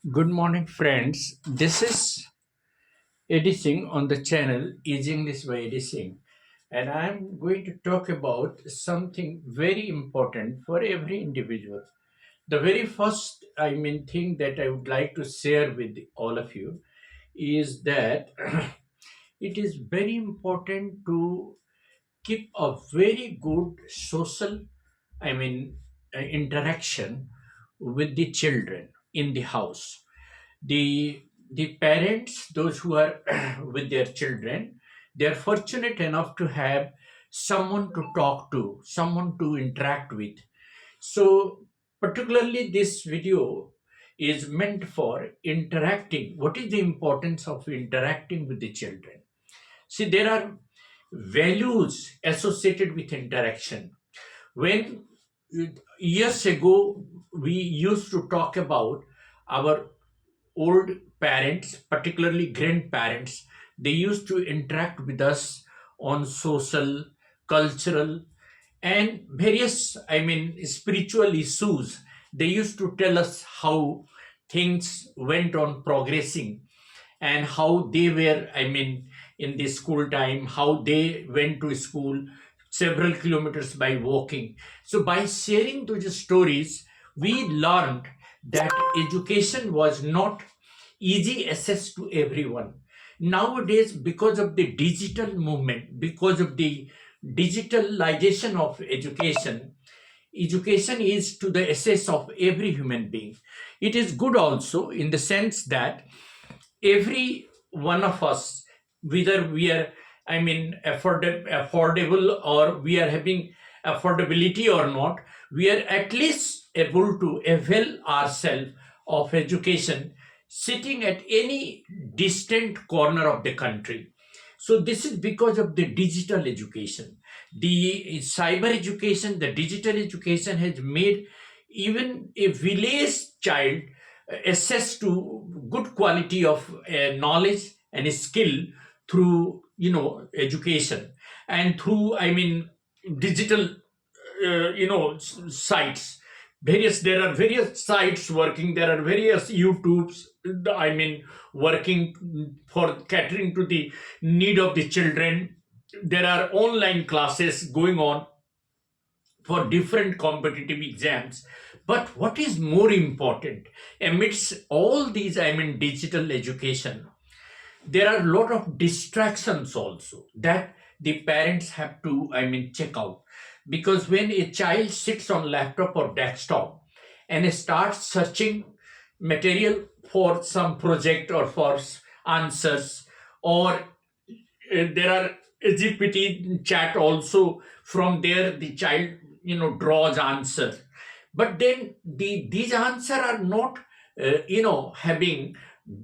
Good morning, friends. This is Eddie Singh on the channel Easy English by Eddie Singh, and I'm going to talk about something very important for every individual. The very first, thing that I would like to share with all of you is that it is very important to keep a very good social, interaction with the children in the house. The parents, those who are with their children, they are fortunate enough to have someone to talk to, someone to interact with. So particularly this video is meant for interacting. What is the importance of interacting with the children? See, there are values associated with interaction. When years ago we used to talk about our old parents, particularly grandparents, they used to interact with us on social, cultural, and various, spiritual issues. They used to tell us how things went on progressing and how they were, in the school time, how they went to school several kilometers by walking. So, by sharing those stories, we learned that education was not easy access to everyone. Nowadays, because of the digital movement, because of the digitalization of education, education is to the access of every human being. It is good also in the sense that every one of us, whether we are, affordable, or we are having affordability or not, we are at least able to avail ourselves of education sitting at any distant corner of the country. So this is because of the digital education, the cyber education, the digital education has made even a village child access to good quality of knowledge and skill through education, and through digital sites. Various There are various sites working, there are various YouTubes, working for catering to the need of the children. There are online classes going on for different competitive exams. But what is more important amidst all these, digital education, there are a lot of distractions also that the parents have to, check out. Because when a child sits on laptop or desktop and starts searching material for some project or for answers, or there are GPT chat also, from there the child draws answer. But then these answer are not having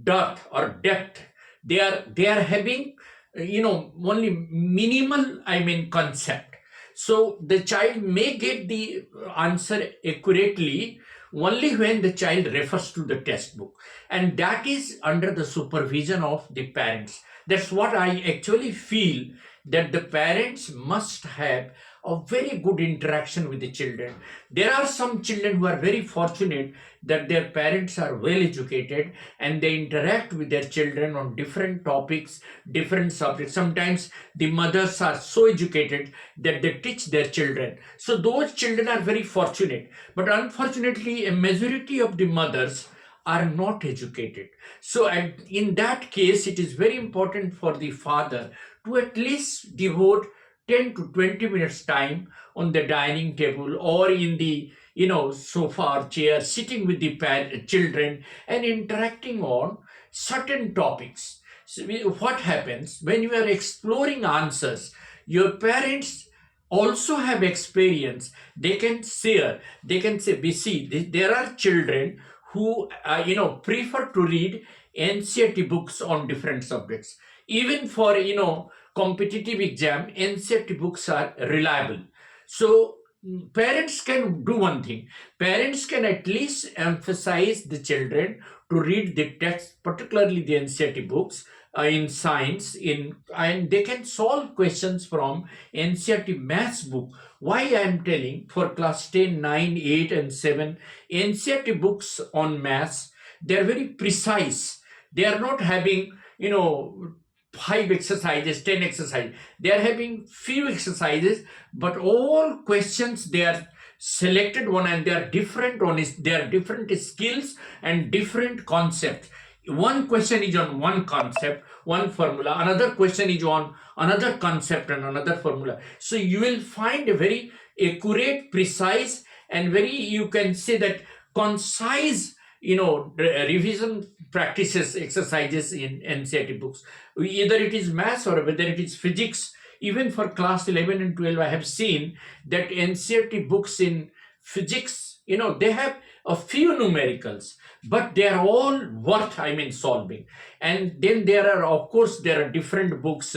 depth or depth. They are having only minimal, concept. So the child may get the answer accurately only when the child refers to the textbook, and that is under the supervision of the parents. That's what I actually feel, that the parents must have a very good interaction with the children. There are some children who are very fortunate that their parents are well educated and they interact with their children on different topics, different subjects. Sometimes the mothers are so educated that they teach their children. So those children are very fortunate. But unfortunately, a majority of the mothers are not educated. So, in that case, it is very important for the father to at least devote 10 to 20 minutes time on the dining table or in the sofa or chair, sitting with the children and interacting on certain topics. So what happens when you are exploring answers, your parents also have experience. They can share, they can say, we see there are children who prefer to read NCERT books on different subjects. Even for competitive exam, NCERT books are reliable. So parents can do one thing. Parents can at least emphasize the children to read the text, particularly the NCERT books in science, in and they can solve questions from NCERT maths book. Why I am telling, for class 10, 9, 8, and 7, NCERT books on maths, They are very precise. They are not having, you know, 5 exercises, 10 exercises. They are having few exercises, but all questions they are selected one, and they are different on is they are different skills and different concepts. One question is on one concept, one formula. Another question is on another concept and another formula. So you will find a very accurate, precise, and very, you can say that, concise, revision practices, exercises in NCERT books. Either it is maths or whether it is physics. Even for class 11 and 12, I have seen that NCERT books in physics, they have a few numericals, but they are all worth, solving. And then there are, of course, there are different books,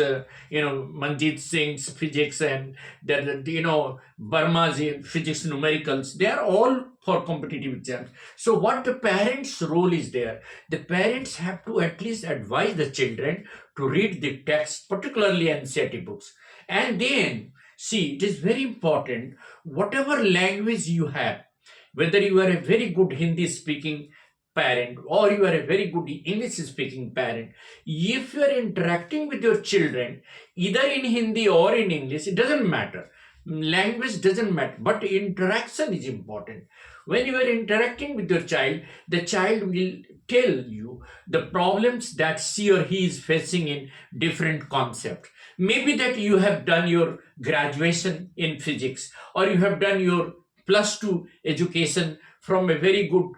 Manjeet Singh's physics, and there are, Burma's physics numericals. They are all for competitive exams. So what the parents' role is there? The parents have to at least advise the children to read the text, particularly NCERT books. And then, see, it is very important, whatever language you have, whether you are a very good Hindi speaking parent or you are a very good English speaking parent, if you are interacting with your children either in Hindi or in English, it doesn't matter. Language doesn't matter, but interaction is important. When you are interacting with your child, the child will tell you the problems that she or he is facing in different concepts. Maybe that you have done your graduation in physics, or you have done your plus 2 education from a very good,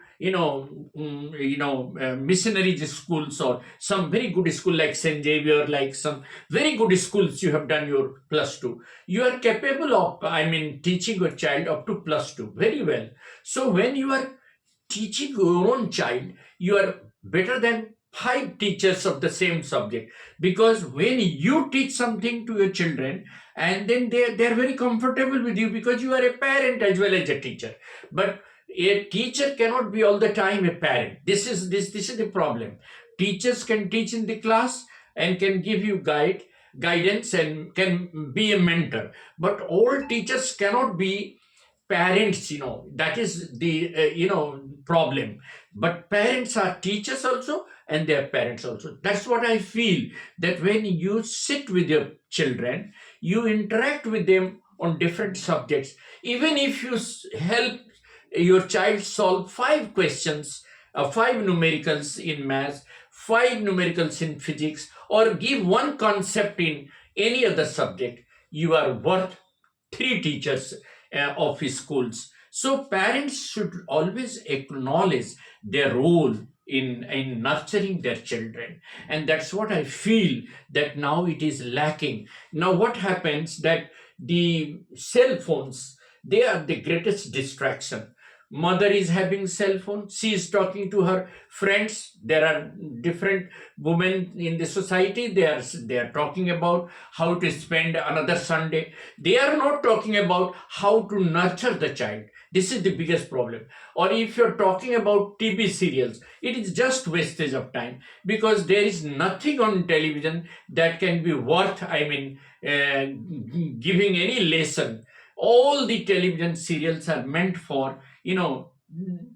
missionary schools, or some very good school like St. Xavier, like some very good schools. You have done your plus 2. You are capable of, teaching your child up to plus 2 very well. So when you are teaching your own child, you are better than 5 teachers of the same subject, because when you teach something to your children, and then they're very comfortable with you, because you are a parent as well as a teacher. But a teacher cannot be all the time a parent. This is the problem. Teachers can teach in the class and can give you guidance and can be a mentor, but all teachers cannot be parents. That is the problem. But parents are teachers also, and they are parents also. That's what I feel, that when you sit with your children, you interact with them on different subjects. Even if you help your child solve 5 questions, 5 numericals in maths, 5 numericals in physics, or give one concept in any other subject, you are worth 3 teachers of his schools. So parents should always acknowledge their role in nurturing their children. And that's what I feel, that now it is lacking. Now what happens, that the cell phones, they are the greatest distraction. Mother is having cell phone, she is talking to her friends. There are different women in the society, they are talking about how to spend another Sunday. They are not talking about how to nurture the child. This is the biggest problem. Or if you're talking about TV serials, it is just wastage of time, because there is nothing on television that can be worth, giving any lesson. All the television serials are meant for,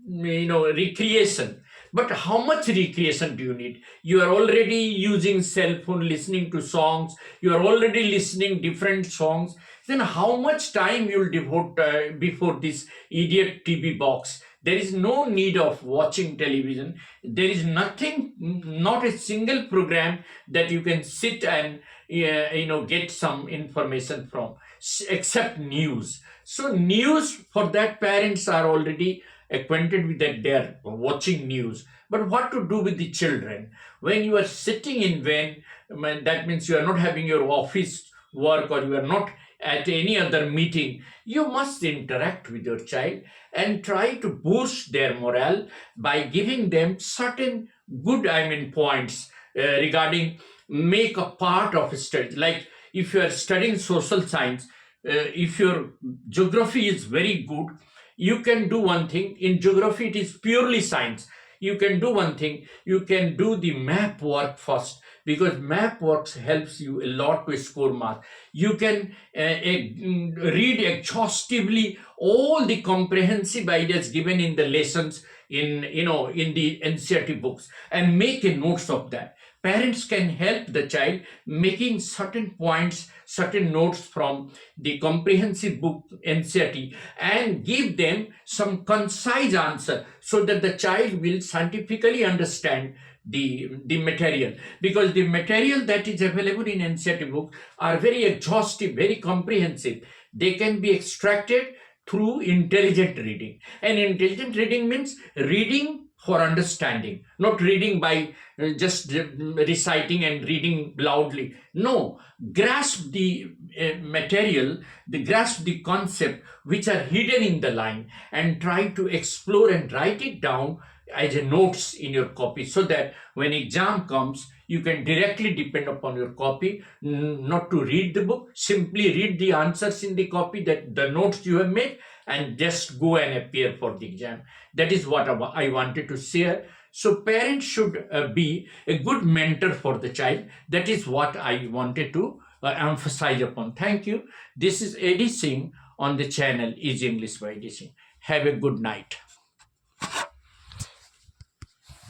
recreation. But how much recreation do you need? You are already using cell phone, listening to songs. You are already listening different songs. Then how much time you will devote before this idiot TV box? There is no need of watching television. There is nothing, not a single program that you can sit and get some information from, except news. So news, for that parents are already acquainted with that, they are watching news. But what to do with the children? When you are sitting in van, that means you are not having your office work, or you are not at any other meeting, you must interact with your child and try to boost their morale by giving them certain good, points regarding, make a part of study. Like if you are studying social science, if your geography is very good, you can do one thing. In geography, it is purely science. You can do one thing. You can do the map work first, because map works helps you a lot to score marks. You can read exhaustively all the comprehensive ideas given in the lessons in the NCERT books and make a notes of that. Parents can help the child making certain points, certain notes from the comprehensive book NCERT and give them some concise answer so that the child will scientifically understand the material, because the material that is available in NCERT book are very exhaustive, very comprehensive. They can be extracted through intelligent reading, and intelligent reading means reading for understanding, not reading by just reciting and reading loudly. No, grasp the material, grasp the concept which are hidden in the line, and try to explore and write it down as a notes in your copy, so that when exam comes you can directly depend upon your copy, not to read the book. Simply read the answers in the copy, that the notes you have made, and just go and appear for the exam. That is what I wanted to share. So parents should be a good mentor for the child. That is what I wanted to emphasize upon. Thank you. This is Eddie Singh on the channel Easy English by Eddie Singh. Have a good night.